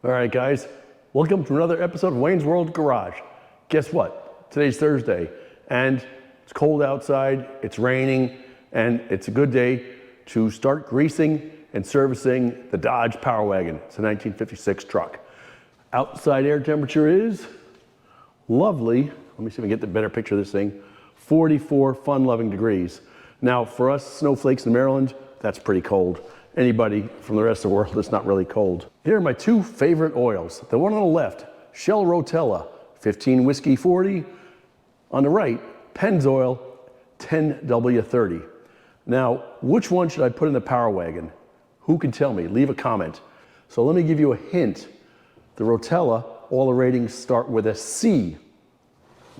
All right, guys, welcome to another episode of Wayne's World Garage. Guess what? Today's Thursday, and it's cold outside, it's raining, and it's a good day to start greasing and servicing the Dodge Power Wagon. It's a 1956 truck. Outside air temperature is lovely. Let me see if I can get the better picture of this thing. 44 fun-loving degrees. Now, for us snowflakes in Maryland, that's pretty cold. Anybody from the rest of the world, it's not really cold. Here are my two favorite oils. The one on the left, Shell Rotella, 15 Whiskey 40. On the right, Pennzoil, 10W30. Now, which one should I put in the Power Wagon? Who can tell me? Leave a comment. So let me give you a hint. The Rotella, all the ratings start with a C,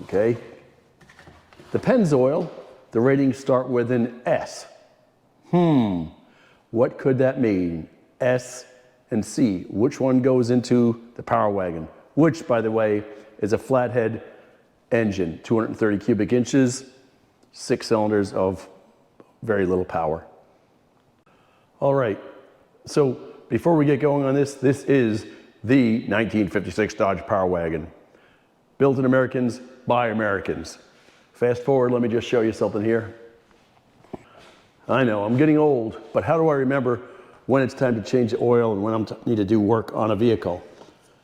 okay? The Pennzoil, the ratings start with an S. What could that mean? S and C. Which one goes into the Power Wagon? Which, by the way, is a flathead engine, 230 cubic inches, 6 cylinders of very little power. All right, so before we get going on this is the 1956 Dodge Power Wagon. Built in Americans, by Americans. Fast forward, let me just show you something here. I know, I'm getting old, but how do I remember when it's time to change the oil and when I need to do work on a vehicle?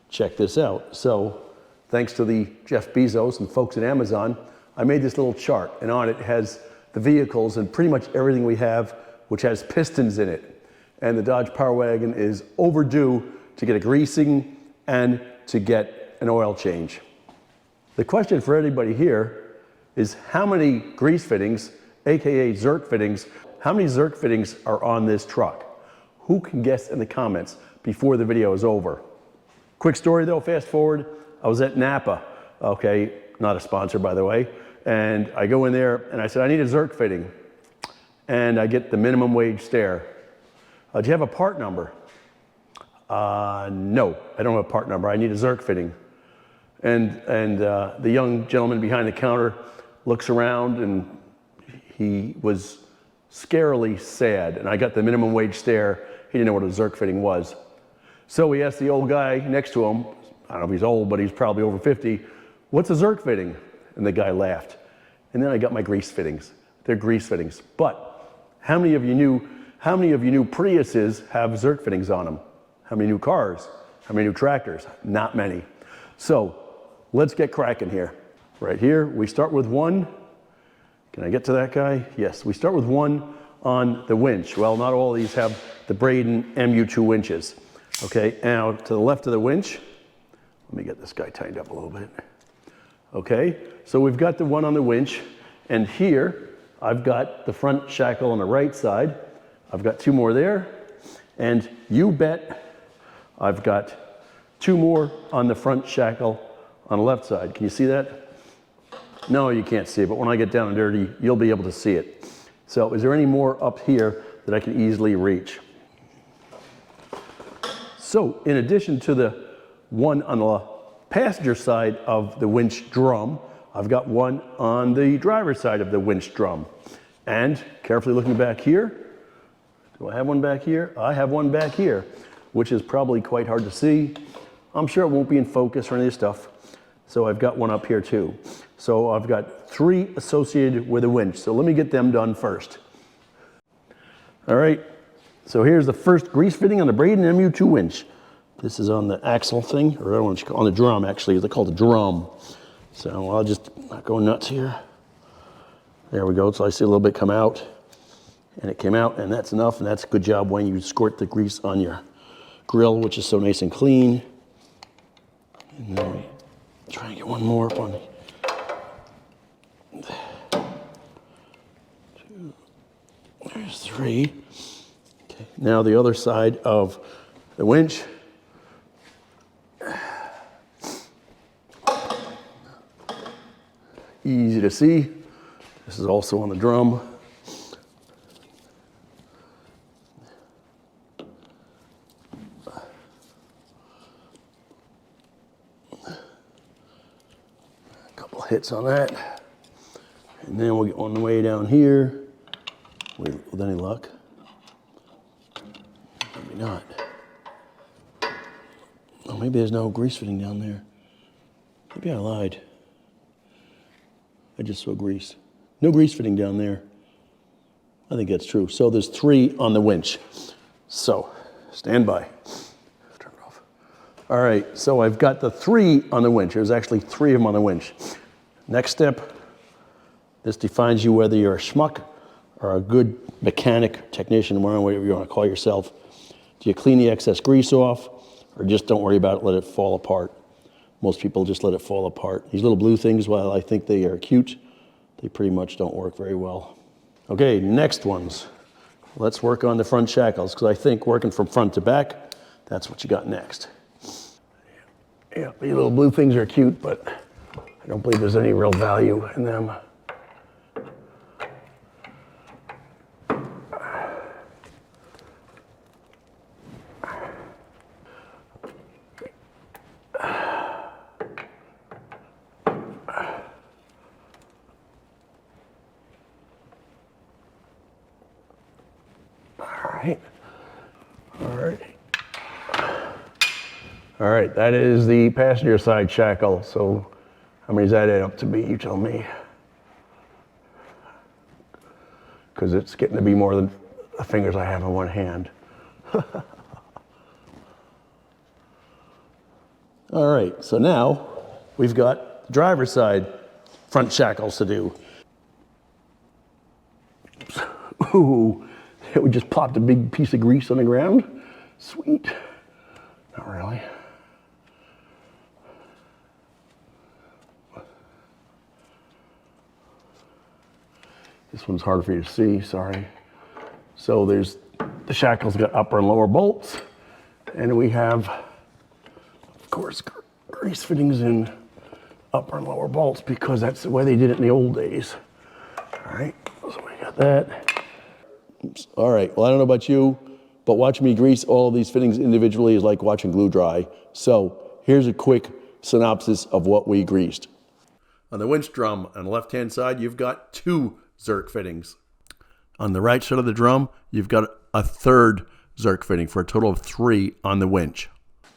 Check this out. So, thanks to the Jeff Bezos and folks at Amazon, I made this little chart, and on it has the vehicles and pretty much everything we have which has pistons in it. And the Dodge Power Wagon is overdue to get a greasing and to get an oil change. The question for everybody here is how many grease fittings, AKA Zerk fittings, how many Zerk fittings are on this truck? Who can guess in the comments before the video is over? Quick story though, fast forward. I was at Napa, okay, not a sponsor by the way, and I go in there and I said, I need a Zerk fitting. And I get the minimum wage stare. Do you have a part number? No, I don't have a part number. I need a Zerk fitting. And the young gentleman behind the counter looks around and he was scarily sad, and I got the minimum wage stare. He didn't know what a Zerk fitting was. So we asked the old guy next to him, I don't know if he's old, but he's probably over 50, what's a Zerk fitting? And the guy laughed. And then I got my grease fittings. They're grease fittings. But how many of you knew Priuses have Zerk fittings on them? How many new cars? How many new tractors? Not many. So let's get cracking here. Right here, we start with one. Can I get to that guy? Yes, we start with one on the winch. Well, not all of these have the Braden MU2 winches. Okay, now to the left of the winch, let me get this guy tightened up a little bit. Okay, so we've got the one on the winch, and here I've got the front shackle on the right side. I've got two more there, and you bet I've got two more on the front shackle on the left side. Can you see that? No, you can't see it, but when I get down and dirty, you'll be able to see it. So is there any more up here that I can easily reach? So in addition to the one on the passenger side of the winch drum, I've got one on the driver's side of the winch drum. And carefully looking back here, do I have one back here? I have one back here, which is probably quite hard to see. I'm sure it won't be in focus or any of this stuff. So I've got one up here too. So I've got three associated with a winch. So let me get them done first. All right, so here's the first grease fitting on the Braden MU2 winch. This is on the axle thing, or I don't know what you call on the drum actually. They call it the drum. So I'll just not go nuts here. There we go, so I see a little bit come out. And it came out, and that's enough, and that's a good job when you squirt the grease on your grill, which is so nice and clean. And then we try and get one more up on the two. There's three. Okay, now the other side of the winch. Easy to see. This is also on the drum. Hits on that, and then we'll get on the way down here with any luck. Maybe not. Oh, maybe there's no grease fitting down there. Maybe I lied. I just saw grease. No grease fitting down there. I think that's true. So there's 3 on the winch. So stand by. Turn it off. All right, so I've got the 3 on the winch. There's actually 3 of them on the winch. Next step, this defines you whether you're a schmuck or a good mechanic, technician, whatever you want to call yourself. Do you clean the excess grease off, or just don't worry about it, let it fall apart? Most people just let it fall apart. These little blue things, while I think they are cute, they pretty much don't work very well. Okay, next ones. Let's work on the front shackles, because I think working from front to back, that's what you got next. Yeah, these little blue things are cute, but I don't believe there's any real value in them. All right, that is the passenger side shackle. So how many does that add up to be? You tell me. Because it's getting to be more than the fingers I have in one hand. All right, so now we've got the driver's side front shackles to do. Ooh, we just plopped a big piece of grease on the ground. Sweet. Not really. This one's hard for you to see, sorry. So there's, the shackle's got upper and lower bolts, and we have, of course, grease fittings in upper and lower bolts because that's the way they did it in the old days. All right, so we got that. Oops. All right, well, I don't know about you, but watching me grease all of these fittings individually is like watching glue dry. So here's a quick synopsis of what we greased. On the winch drum on the left-hand side, you've got 2 Zerk fittings. On the right side of the drum, you've got a 3rd Zerk fitting for a total of 3 on the winch.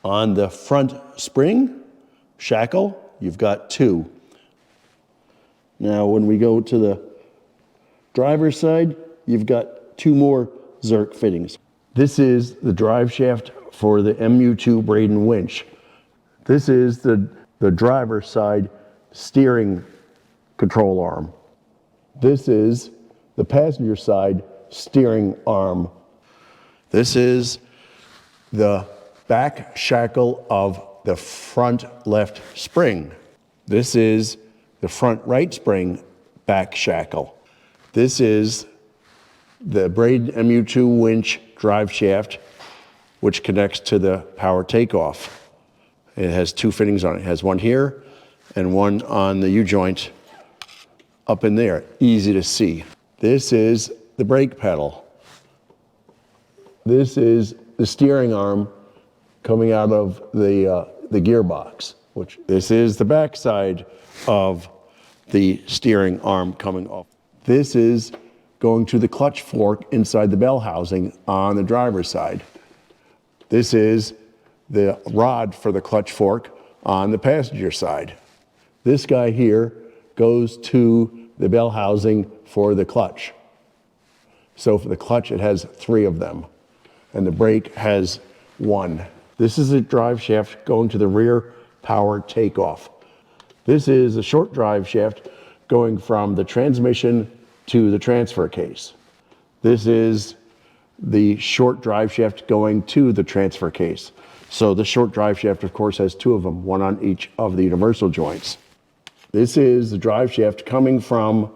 On the front spring shackle, you've got 2. Now, when we go to the driver's side, you've got 2 more Zerk fittings. This is the drive shaft for the MU2 Braden winch. This is the driver's side steering control arm. This is the passenger side steering arm. This is the back shackle of the front left spring. This is the front right spring back shackle. This is the Braden MU2 winch drive shaft, which connects to the power takeoff. It has 2 fittings on it. It has one here and one on the U-joint up in there, easy to see. This is the brake pedal. This is the steering arm coming out of the gearbox, this is the back side of the steering arm coming off. This is going to the clutch fork inside the bell housing on the driver's side. This is the rod for the clutch fork on the passenger side. This guy here goes to the bell housing for the clutch. So for the clutch, it has 3 of them, and the brake has 1. This is a drive shaft going to the rear power takeoff. This is a short drive shaft going from the transmission to the transfer case. This is the short drive shaft going to the transfer case. So the short drive shaft, of course, has 2 of them, 1 on each of the universal joints. This is the drive shaft coming from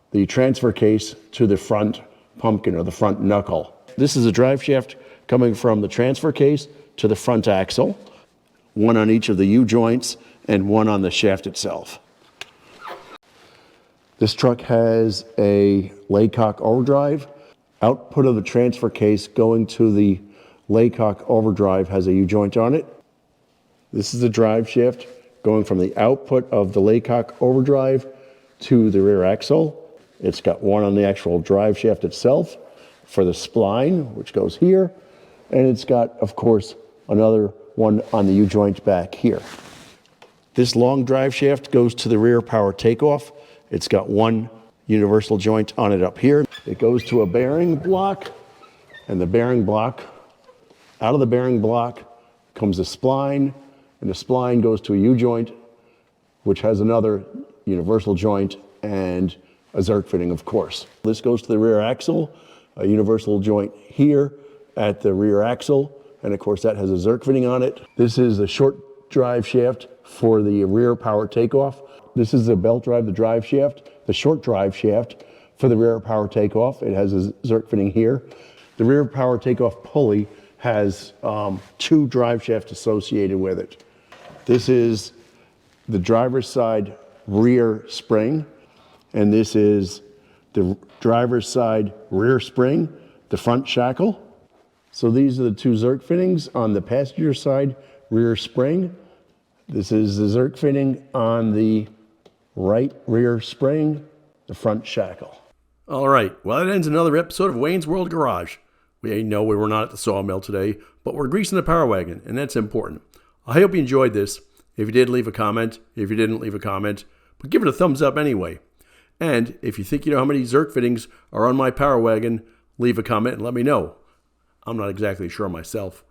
the transfer case to the front pumpkin or the front knuckle. This is a drive shaft coming from the transfer case to the front axle, 1 on each of the U-joints and 1 on the shaft itself. This truck has a Laycock overdrive. Output of the transfer case going to the Laycock overdrive has a U-joint on it. This is the drive shaft going from the output of the Laycock overdrive to the rear axle. It's got 1 on the actual drive shaft itself for the spline, which goes here. And it's got, of course, another one on the U-joint back here. This long drive shaft goes to the rear power takeoff. It's got one universal joint on it up here. It goes to a bearing block, and the bearing block, out of the bearing block comes a spline, and the spline goes to a U-joint, which has another universal joint and a Zerk fitting, of course. This goes to the rear axle, a universal joint here at the rear axle, and of course that has a Zerk fitting on it. This is a short drive shaft for the rear power takeoff. This is the belt drive, the drive shaft, the short drive shaft for the rear power takeoff. It has a Zerk fitting here. The rear power takeoff pulley has 2 drive shafts associated with it. This is the driver's side rear spring, and this is the driver's side rear spring, the front shackle. So these are the 2 Zerk fittings on the passenger side rear spring. This is the Zerk fitting on the right rear spring, the front shackle. All right, well, that ends another episode of Wayne's World Garage. We know we were not at the sawmill today, but we're greasing the Power Wagon, and that's important. I hope you enjoyed this. If you did, leave a comment. If you didn't, leave a comment. But give it a thumbs up anyway. And if you think you know how many Zerk fittings are on my Power Wagon, leave a comment and let me know. I'm not exactly sure myself.